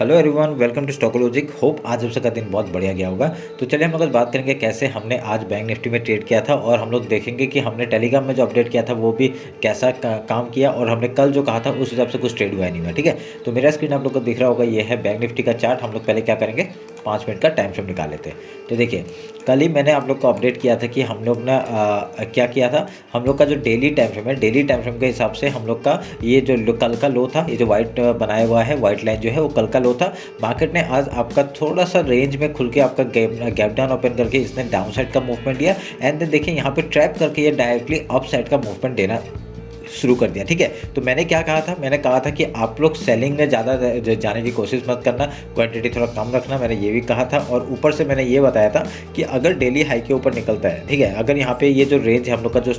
Hello everyone, welcome to stockologic. Hope आज आप सबका दिन बहुत बढ़िया गया होगा। तो चलिए हम लोग आज बात करेंगे कैसे हमने आज बैंक निफ्टी में ट्रेड किया था, और हम लोग देखेंगे कि हमने टेलीग्राम में जो अपडेट किया था वो भी कैसा काम किया, और हमने कल जो कहा था उस हिसाब से कुछ ट्रेड हुआ नहीं हुआ। ठीक है, तो मेरा स्क्रीन आप लोग को दिख रहा होगा, ये है बैंक निफ्टी का चार्ट। हम लोग पहले क्या करेंगे, 5 मिनट का टाइम फ्रेम निकाल लेते हैं। तो देखिए, कल ही मैंने आप लोग को अपडेट किया था कि हम लोग ने क्या किया था। हम लोग का जो डेली टाइम फ्रेम है, डेली टाइम फ्रेम के हिसाब से हम लोग का ये जो कल का लो था, ये जो वाइट बनाया हुआ है, वाइट लाइन जो है वो कल का लो था। मार्केट ने आज आपका थोड़ा सा रेंज में खुल के आपका गैप डाउन ओपन करके इसने डाउन साइड का मूवमेंट दिया, एंड देन देखिए यहाँ पे ट्रैप करके ये डायरेक्टली अप साइड का मूवमेंट देना शुरू कर दिया। ठीक है, तो मैंने क्या कहा था, मैंने कहा था कि आप लोग सेलिंग में ज़्यादा जाने की कोशिश मत करना, क्वांटिटी थोड़ा कम रखना, मैंने ये भी कहा था। और ऊपर से मैंने ये बताया था कि अगर डेली हाई के ऊपर निकलता है, ठीक है, अगर यहाँ पे ये जो रेंज है हम लोग का, जो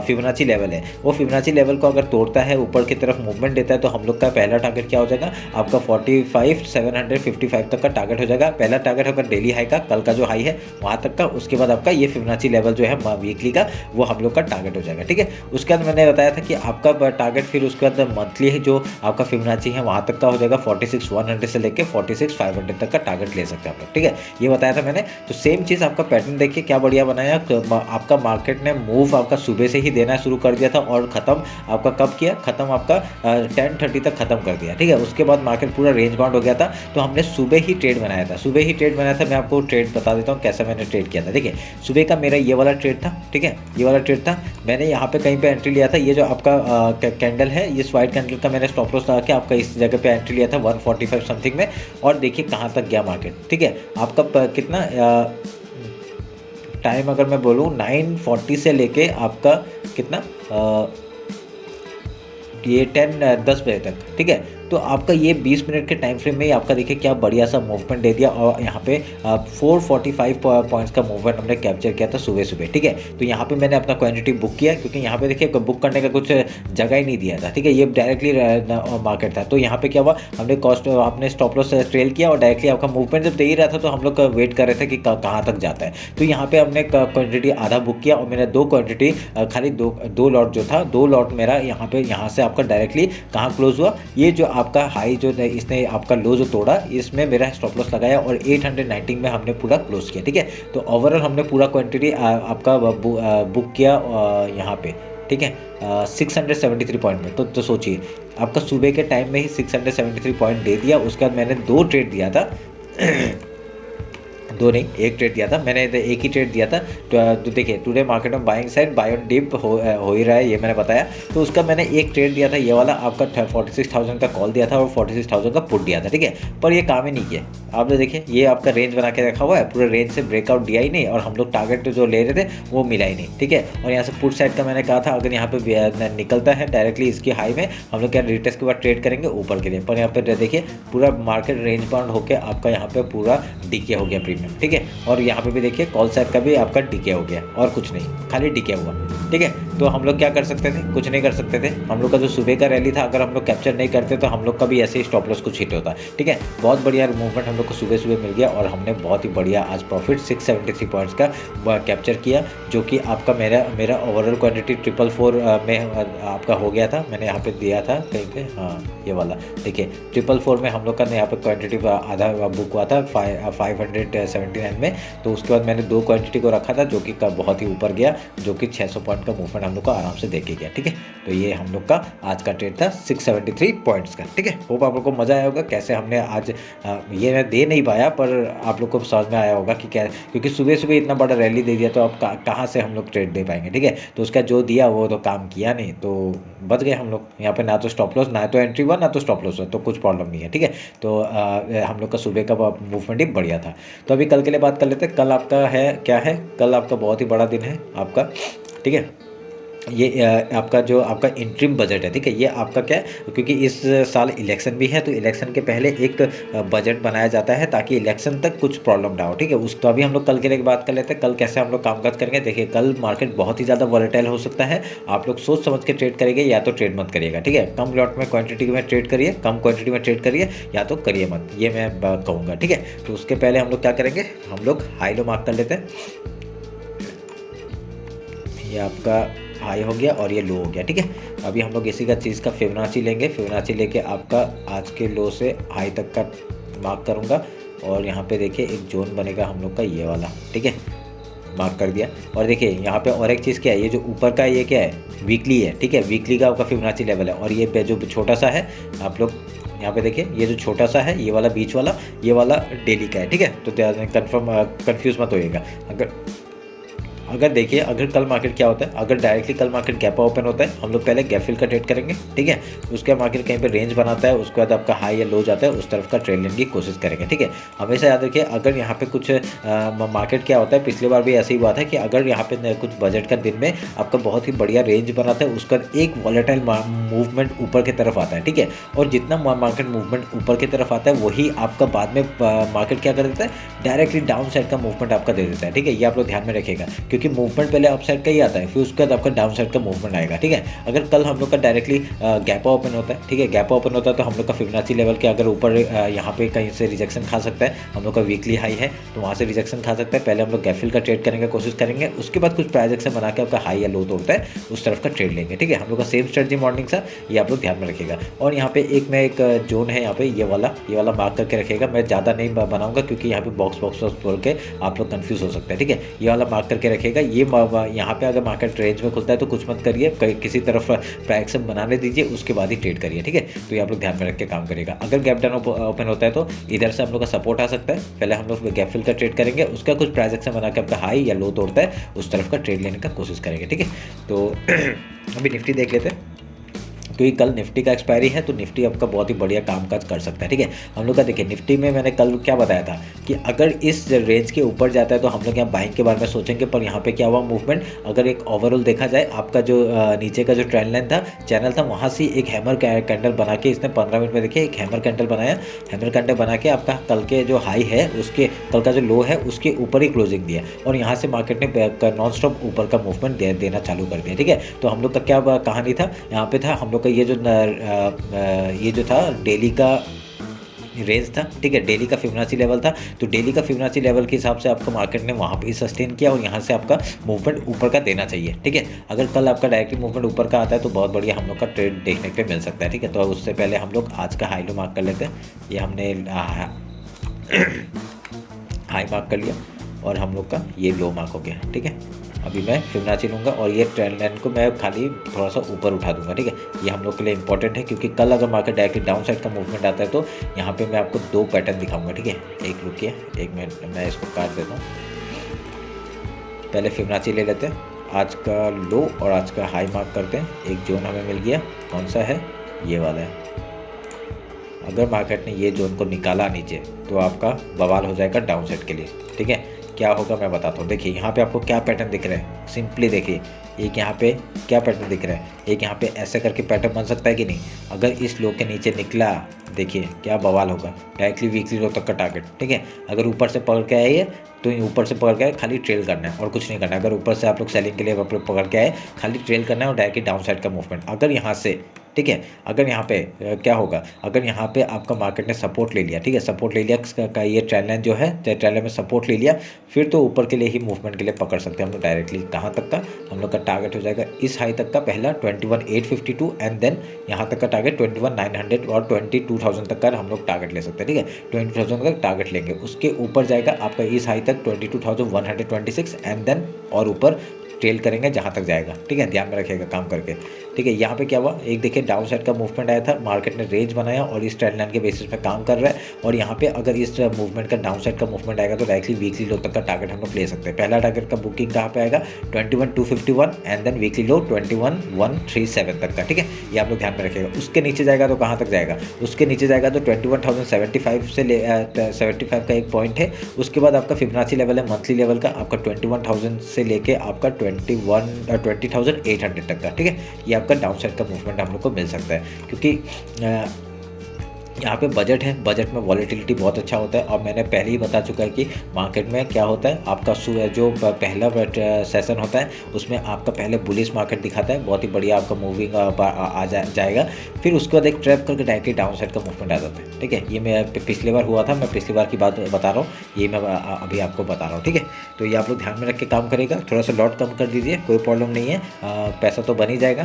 फिबोनाची लेवल है, वो फिबोनाची लेवल को अगर तोड़ता है, ऊपर की तरफ मूवमेंट देता है, तो हम लोग का पहला टारगेट क्या हो जाएगा, आपका 45,755 तक का टारगेट हो जाएगा। पहला टारगेट होगा डेली हाई का, कल का जो हाई है वहाँ तक का। उसके बाद आपका ये फिबोनाची लेवल जो है वीकली का, वो हम लोग का टारगेट हो जाएगा। ठीक है, उसके बाद मैंने बताया था कि आपका टारगेट फिर उसके बाद मंथली जो आपका फिबोनाची है वहाँ तक का हो जाएगा, 46,100 से लेके 46,500 तक का टारगेट ले सकते हैं आप लोग। ठीक है, ये बताया था मैंने। तो सेम चीज़ आपका पैटर्न देखिए क्या बढ़िया बनाया। आपका मार्केट ने मूव आपका सुबह से ही देना शुरू कर दिया था, और ख़त्म आपका कब किया, ख़त्म आपका 10:30 तक ख़त्म कर दिया। ठीक है, उसके बाद मार्केट पूरा रेंज बाउंड हो गया था। तो हमने सुबह ही ट्रेड बनाया था, सुबह ही ट्रेड बनाया था। मैं आपको ट्रेड बता देता हूँ कैसा मैंने ट्रेड किया था। ठीक है, सुबह का मेरा ये वाला ट्रेड था। ठीक है, ये वाला ट्रेड था। मैंने यहाँ पे कहीं पे एंट्री लिया था, ये जो आपका कैंडल है, इस वाइट कैंडल का मैंने स्टॉप लॉस लगा के आपका इस जगह पे एंट्री लिया था 145 समथिंग में, और देखिए कहाँ तक गया मार्केट। ठीक है, आपका कितना टाइम अगर मैं बोलूँ 9:40 से लेके आपका कितना ये 10 बजे तक। ठीक है, तो आपका ये 20 मिनट के टाइम फ्रेम में ही आपका देखिए क्या बढ़िया सा मूवमेंट दे दिया, और यहाँ पे 445 पॉइंट्स का मूवमेंट हमने कैप्चर किया था सुबह सुबह। ठीक है, तो यहाँ पे मैंने अपना क्वांटिटी बुक किया, क्योंकि यहाँ पे देखिए बुक करने का कुछ जगह ही नहीं दिया था। ठीक है, ये डायरेक्टली मार्केट था। तो यहाँ पे क्या हुआ, हमने आपने स्टॉप लॉस ट्रेल किया, और डायरेक्टली आपका मूवमेंट जब दे ही रहा था, तो हम लोग वेट कर रहे थे कि कहाँ तक जाता है। तो यहाँ पे हमने क्वान्टिटी आधा बुक किया, और मेरा दो क्वान्टिटी खाली दो लॉट जो था, 2 लॉट मेरा यहाँ से आपका डायरेक्टली कहाँ क्लोज हुआ, ये जो आपका हाई जो इसने आपका लो जो तोड़ा, इसमें मेरा स्टॉप लॉस लगाया, और 890 में हमने पूरा क्लोज किया। ठीक है, तो ओवरऑल हमने पूरा क्वांटिटी आपका बुक किया यहाँ पे। ठीक है, 673 पॉइंट में। तो सोचिए, आपका सुबह के टाइम में ही 673 पॉइंट दे दिया। उसके बाद मैंने 2 ट्रेड दिया था दो नहीं, एक ट्रेड दिया था मैंने, एक ही ट्रेड दिया था। तो देखिए, टुडे मार्केट में buying side buy on dip हो ही रहा है, ये मैंने बताया। तो उसका मैंने एक ट्रेड दिया था, ये वाला आपका 46,000 का कॉल दिया था, और 46,000 का पुट दिया था। ठीक है, पर ये काम ही नहीं किया। आप देखिए, ये आपका रेंज बना के रखा हुआ है, पूरे रेंज से ब्रेकआउट दिया ही नहीं, और हम लोग टारगेट जो ले रहे थे वो मिला ही नहीं। ठीक है, और यहाँ से पुट साइड का मैंने कहा था, अगर यहाँ पे निकलता है डायरेक्टली इसकी हाई में, हम लोग क्या रिटेस्ट के बाद ट्रेड करेंगे ऊपर के लिए। पर यहाँ पे देखिए पूरा मार्केट रेंज बाउंड होकर आपका यहाँ पे पूरा डीके हो गया प्रीमियम। ठीक है, और यहाँ पे भी देखिए कॉल साइड का भी आपका डीके हो गया, और कुछ नहीं, खाली डीके हुआ। ठीक है, तो हम लोग क्या कर सकते थे, कुछ नहीं कर सकते थे। हम लोग का जो सुबह का रैली था, अगर हम लोग कैप्चर नहीं करते तो हम लोग का भी ऐसे ही स्टॉप लॉस कुछ हिट होता। ठीक है, बहुत बढ़िया मूवमेंट हम लोग को सुबह सुबह मिल गया, और हमने बहुत ही बढ़िया आज प्रॉफिट 673 पॉइंट्स का कैप्चर किया, जो कि आपका मेरा ओवरऑल क्वान्टिटी 444 में आपका हो गया था। मैंने यहाँ पे दिया था कहीं पे, हाँ ये वाला देखिए 444 में हम लोग का यहाँ पे क्वान्टिटी आधा बुक हुआ था 579 में। तो उसके बाद मैंने 2 क्वांटिटी को रखा था, जो कि बहुत ही ऊपर गया, जो कि 600 पॉइंट का मूवमेंट हम लोग को आराम से देके गया। ठीक है, तो ये हम लोग का आज का ट्रेड था 673 पॉइंट्स का। ठीक है, होप आप लोग को मज़ा आया होगा कैसे हमने आज ये मैं दे नहीं पाया, पर आप लोग को समझ में आया होगा कि क्या, क्योंकि सुबह सुबह इतना बड़ा रैली दे दिया, तो अब कहाँ से हम लोग ट्रेड दे पाएंगे। ठीक है, तो उसका जो दिया वो तो काम किया नहीं, तो बच गए हम लोग यहाँ पे। ना तो स्टॉप लॉस, ना तो एंट्री हुआ, ना तो स्टॉप लॉस हुआ, तो कुछ प्रॉब्लम नहीं है। ठीक है, तो हम लोग का सुबह का मूवमेंट ही बढ़िया था। तो अभी कल के लिए बात कर लेते हैं। कल आपका है क्या है, कल आपका बहुत ही बड़ा दिन है आपका। ठीक है, ये आपका जो आपका इंट्रीम बजट है। ठीक है, ये आपका क्या है, क्योंकि इस साल इलेक्शन भी है, तो इलेक्शन के पहले एक बजट बनाया जाता है, ताकि इलेक्शन तक कुछ प्रॉब्लम ना हो। ठीक है, तो अभी हम लोग कल के लिए बात कर लेते हैं, कल कैसे हम लोग कामकाज करेंगे। देखिए, कल मार्केट बहुत ही ज़्यादा वॉलेटाइल हो सकता है। आप लोग सोच समझ के ट्रेड करेंगे, या तो ट्रेड मत करिएगा। ठीक है, कम लॉट में क्वान्टिटी में ट्रेड करिए, कम क्वान्टिटी में ट्रेड करिए, या तो करिए मत, ये मैं कहूँगा। ठीक है, तो उसके पहले हम लोग क्या करेंगे, हम लोग हाई लो मार्क कर लेते हैं। ये आपका हाई हो गया और ये लो हो गया, ठीक है। अभी हम लोग इसी का चीज़ का फिबोनाची लेंगे, फिबोनाची लेके आपका आज के लो से हाई तक का मार्क करूँगा और यहाँ पे देखिए एक जोन बनेगा हम लोग का ये वाला, ठीक है, मार्क कर दिया। और देखिए यहाँ पे और एक चीज़ क्या है, ये जो ऊपर का ये क्या है, वीकली है, ठीक है, वीकली का आपका फिबोनाची लेवल है। और ये जो छोटा सा है आप लोग यहाँ पे देखिए, ये जो छोटा सा है ये वाला बीच वाला, ये वाला डेली का है, ठीक है। तो कंफ्यूज मत होइएगा। अगर देखिए अगर कल मार्केट क्या होता है, अगर डायरेक्टली कल मार्केट गैप ओपन होता है, हम लोग पहले गैप फिल का ट्रेड करेंगे, ठीक है। उसके बाद मार्केट कहीं पे रेंज बनाता है, उसके बाद आपका हाई या लो जाता है, उस तरफ का ट्रेड लेने की कोशिश करेंगे, ठीक है। हमेशा याद रखिए अगर यहाँ पे कुछ मार्केट क्या होता है, पिछली बार भी ऐसी ही हुआ था कि अगर यहाँ पे कुछ बजट का दिन में आपका बहुत ही बढ़िया रेंज बनाता है, उसका एक वॉलेटाइल मूवमेंट ऊपर की तरफ आता है, ठीक है। और जितना मार्केट मूवमेंट ऊपर की तरफ आता है वही आपका बाद में मार्केट क्या कर देता है, डायरेक्टली डाउन साइड का मूवमेंट आपका दे देता है, ठीक है। ये आप लोग ध्यान में रखिएगा क्योंकि मूवमेंट पहले अप साइड का ही आता है, फिर उसके बाद आपका डाउन साइड का मूवमेंट आएगा, ठीक है। अगर कल हम लोग का डायरेक्टली गैप ओपन होता है, ठीक है, गैप ओपन होता है तो हम लोग का फिबोनाची लेवल के अगर ऊपर यहाँ पे कहीं से रिजेक्शन खा सकता है, हम लोग का वीकली हाई है तो वहाँ से रिजेक्शन खा सकता है। पहले हम लोग गैप फिल का ट्रेड करने की कोशिश करेंगे, उसके बाद कुछ प्राइस एक्शन बना के आपका हाई या लो तोड़ता है उस तरफ का ट्रेड लेंगे, ठीक है। हम लोग का सेम स्ट्रेटजी मॉर्निंग सा, ये आप लोग ध्यान में रखिएगा। और यहाँ पे एक जोन है यहाँ पे ये वाला मार्क करके रखिएगा। मैं ज़्यादा नहीं बनाऊंगा क्योंकि यहाँ पे बॉक्स बोल के आप लोग कंफ्यूज हो सकते हैं, ठीक है। ये वाला मार्क करके रखिएगा। ये यहाँ पे अगर मार्केट रेंज में खुलता है तो कुछ मत करिए, किसी तरफ प्राइस एक्शन बनाने दीजिए, उसके बाद ही ट्रेड करिए, ठीक है। तो ये आप लोग ध्यान में रख के काम करिएगा। अगर गैप डाउन ओपन होता है तो इधर से हम लोग का सपोर्ट आ सकता है, पहले हम लोग गैप फिल का ट्रेड करेंगे, उसका कुछ प्राइस एक्शन बना के आपका हाई या लो तोड़ता है उस तरफ का ट्रेड लेने का कोशिश करेंगे, ठीक है। तो अभी निफ्टी देख लेते हैं क्योंकि कल निफ्टी का एक्सपायरी है तो निफ्टी आपका बहुत ही बढ़िया कामकाज कर सकता है, ठीक है। हम लोग का देखिए निफ्टी में मैंने कल क्या बताया था कि अगर इस रेंज के ऊपर जाता है तो हम लोग यहाँ बाइंग के बारे में सोचेंगे, पर यहाँ पे क्या हुआ मूवमेंट, अगर एक ओवरऑल देखा जाए आपका जो नीचे का जो ट्रेंड लाइन था, चैनल था, वहाँ से एक हैमर कैंडल बना के इसने 15 मिनट में देखिए एक हैमर कैंडल बनाया। हैमर कैंडल बना के आपका कल के जो हाई है उसके कल का जो लो है उसके ऊपर ही क्लोजिंग दिया और यहाँ से मार्केट ने नॉन स्टॉप ऊपर का मूवमेंट देना चालू कर दिया, ठीक है। तो हम लोग का क्या कहानी था यहाँ पे था, हम लोग का ये जो था डेली का रेंज था, ठीक है, डेली का फिबोनाची लेवल था। तो डेली का फिबोनाची लेवल के हिसाब से आपका मार्केट ने वहाँ पे सस्टेन किया और यहाँ से आपका मूवमेंट ऊपर का देना चाहिए, ठीक है। अगर कल आपका डायरेक्टली मूवमेंट ऊपर का आता है तो बहुत बढ़िया हम लोग का ट्रेड देखने पे मिल सकता है, ठीक है। तो उससे पहले हम लोग आज का हाई लो मार्क कर लेते हैं। ये हमने हाई मार्क कर लिया और हम लोग का ये लो मार्क हो गया, ठीक है। अभी मैं फिबोनाची लूँगा और ये ट्रेंड लाइन को मैं खाली थोड़ा सा ऊपर उठा दूंगा, ठीक है। ये हम लोग के लिए इंपॉर्टेंट है क्योंकि कल अगर मार्केट डायरेक्टली डाउन साइड का मूवमेंट आता है तो यहाँ पे मैं आपको दो पैटर्न दिखाऊंगा, ठीक है। एक रुकिए, एक मिनट मैं इसको काट देता हूँ। पहले फिबोनाची ले लेते हैं, आज का लो और आज का हाई मार्क करते हैं। एक जोन हमें मिल गया, कौन सा है, ये वाला है। अगर मार्केट ने ये जोन को निकाला नीचे तो आपका बवाल हो जाएगा डाउन साइड के लिए, ठीक है। क्या होगा मैं बताता हूँ। देखिए यहाँ पे आपको क्या पैटर्न दिख रहा है, सिंपली देखिए एक यहाँ पे क्या पैटर्न दिख रहा है, एक यहाँ पे ऐसे करके पैटर्न बन सकता है कि नहीं। अगर इस लो के नीचे निकला देखिए क्या बवाल होगा, डायरेक्टली वीकली लो तक का टारगेट, ठीक है। अगर ऊपर से पकड़ के आए तो ऊपर से पकड़ के आए, खाली ट्रेल करना है और कुछ नहीं करना है। अगर ऊपर से आप लोग सेलिंग के लिए आप लोग पकड़ के आए, खाली ट्रेल करना है और डायरेक्टली डाउन साइड का मूवमेंट। अगर यहाँ से, ठीक है, अगर यहाँ पे क्या होगा, अगर यहाँ पे आपका मार्केट ने सपोर्ट ले लिया, ठीक है, सपोर्ट ले लिया का ये ट्रेंड लाइन जो है, ट्रेंड लाइन में सपोर्ट ले लिया, फिर तो ऊपर के लिए ही मूवमेंट के लिए पकड़ सकते हैं हम लोग डायरेक्टली। कहाँ तक का हम लोग का टारगेट हो जाएगा, इस हाई तक का पहला 21,852 एंड देन यहाँ तक का टारगेट 21,900 और 22,000 तक का हम लोग टारगेट ले सकते हैं, ठीक है। 20,000 तक टारगेट लेंगे, उसके ऊपर जाएगा आपका इस हाई तक 22,126 एंड देन और ऊपर ट्रेल करेंगे जहाँ तक जाएगा, ठीक है। ध्यान में रखिएगा काम करके, ठीक है। यहाँ पे क्या हुआ, एक देखिए डाउन साइड का मूवमेंट आया था, मार्केट ने रेंज बनाया और इस ट्रेंड लाइन के बेसिस पे काम कर रहा है। और यहाँ पे अगर इस मूवमेंट का डाउन साइड का मूवमेंट आएगा तो डायरेक्टली वीकली लो तक का टारगेट हम लोग ले सकते हैं। पहला टारगेट का बुकिंग कहाँ पे आएगा, 21,251 एंड देन वीकली लो 21,137 तक का, ठीक है। ये आप लोग ध्यान में रखिएगा। उसके नीचे जाएगा तो कहाँ तक जाएगा, उसके नीचे जाएगा तो 21,075 से 75 का एक पॉइंट है। उसके बाद आपका फिबोनाची लेवल है मंथली लेवल का, आपका 21,000 से लेके आपका 20,800 तक का, ठीक है। ये आपका डाउन साइड का मूवमेंट हम लोग को मिल सकता है क्योंकि यहाँ पे बजट है, बजट में वॉलेटिलिटी बहुत अच्छा होता है और मैंने पहले ही बता चुका है कि मार्केट में क्या होता है, आपका जो पहला सेशन होता है उसमें आपका पहले बुलिश मार्केट दिखाता है, बहुत ही बढ़िया आपका मूविंग जाएगा, फिर उसके बाद एक ट्रैप करके डायरेक्टली डाउन साइड का मूवमेंट आ जाता है। ठीक है, ये मैं पिछली बार हुआ था, मैं पिछली बार की बात बता रहा हूँ, ये मैं अभी आपको बता रहा हूँ। ठीक है, तो ये आप लोग ध्यान में रख के काम करेगा, थोड़ा सा लॉट कम कर दीजिए, कोई प्रॉब्लम नहीं है, पैसा तो बन ही जाएगा,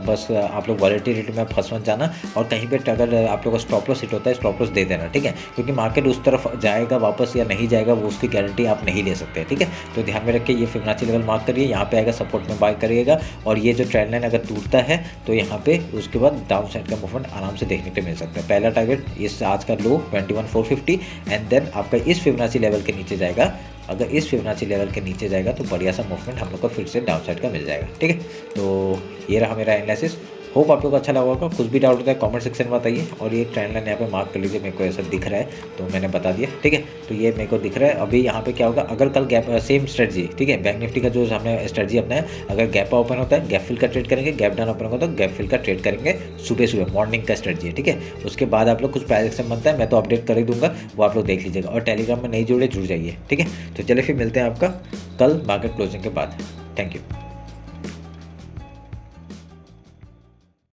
बस आप लोग वॉलेटिलिटी में फंस मत जाना, और कहीं पर अगर आप लोग का स्टॉप लॉस हिट होता है स्टॉप लॉस दे देना। ठीक है, क्योंकि मार्केट उस तरफ जाएगा वापस या नहीं जाएगा वो उसकी गारंटी आप नहीं ले सकते। ठीक है, तो ध्यान में रख के ये फिबोनाची लेवल मार्क करिए, यहाँ पे आएगा सपोर्ट में बाय करिएगा, और ये जो ट्रेंड लाइन अगर टूटता है तो यहाँ पे उसके बाद डाउन साइड का मूवमेंट आराम से देखने को मिल सकता है। पहला टारगेट इस आज का लो 21,450 एंड देन आपका इस फिबोनाची लेवल के नीचे जाएगा, अगर इस फिबोनाची लेवल के नीचे जाएगा तो बढ़िया सा मूवमेंट हम लोग को फिर से डाउन साइड का मिल जाएगा। ठीक है, तो ये रहा मेरा एनालिसिस, होप आप लोग को अच्छा लगा होगा। कुछ भी डाउट होता है कमेंट सेक्शन में बताइए, और ये ट्रेंड लाइन यहाँ पे मार्क कर लीजिए, मेरे को ऐसा दिख रहा है तो मैंने बता दिया। ठीक है, तो ये मेरे को दिख रहा है। अभी यहाँ पे क्या होगा, अगर कल गैप सेम स्ट्रेटजी, ठीक है, बैंक निफ्टी का जो हमने स्ट्रेटजी अपनाया, अगर गैप ओपन होता है गैप फिल का ट्रेड करेंगे, गैप डाउन ओपन होगा तो गैप फिल का ट्रेड करेंगे, सुबह सुबह मॉर्निंग का स्ट्रेटजी है। ठीक है, उसके बाद आप लोग कुछ प्राइस एक्शन बनता है मैं तो अपडेट कर ही दूंगा, वो आप लोग देख लीजिएगा, और टेलीग्राम में नहीं जुड़े जुड़ जाइए। ठीक है, तो चलिए फिर मिलते हैं आपका कल मार्केट क्लोजिंग के बाद। Thank you.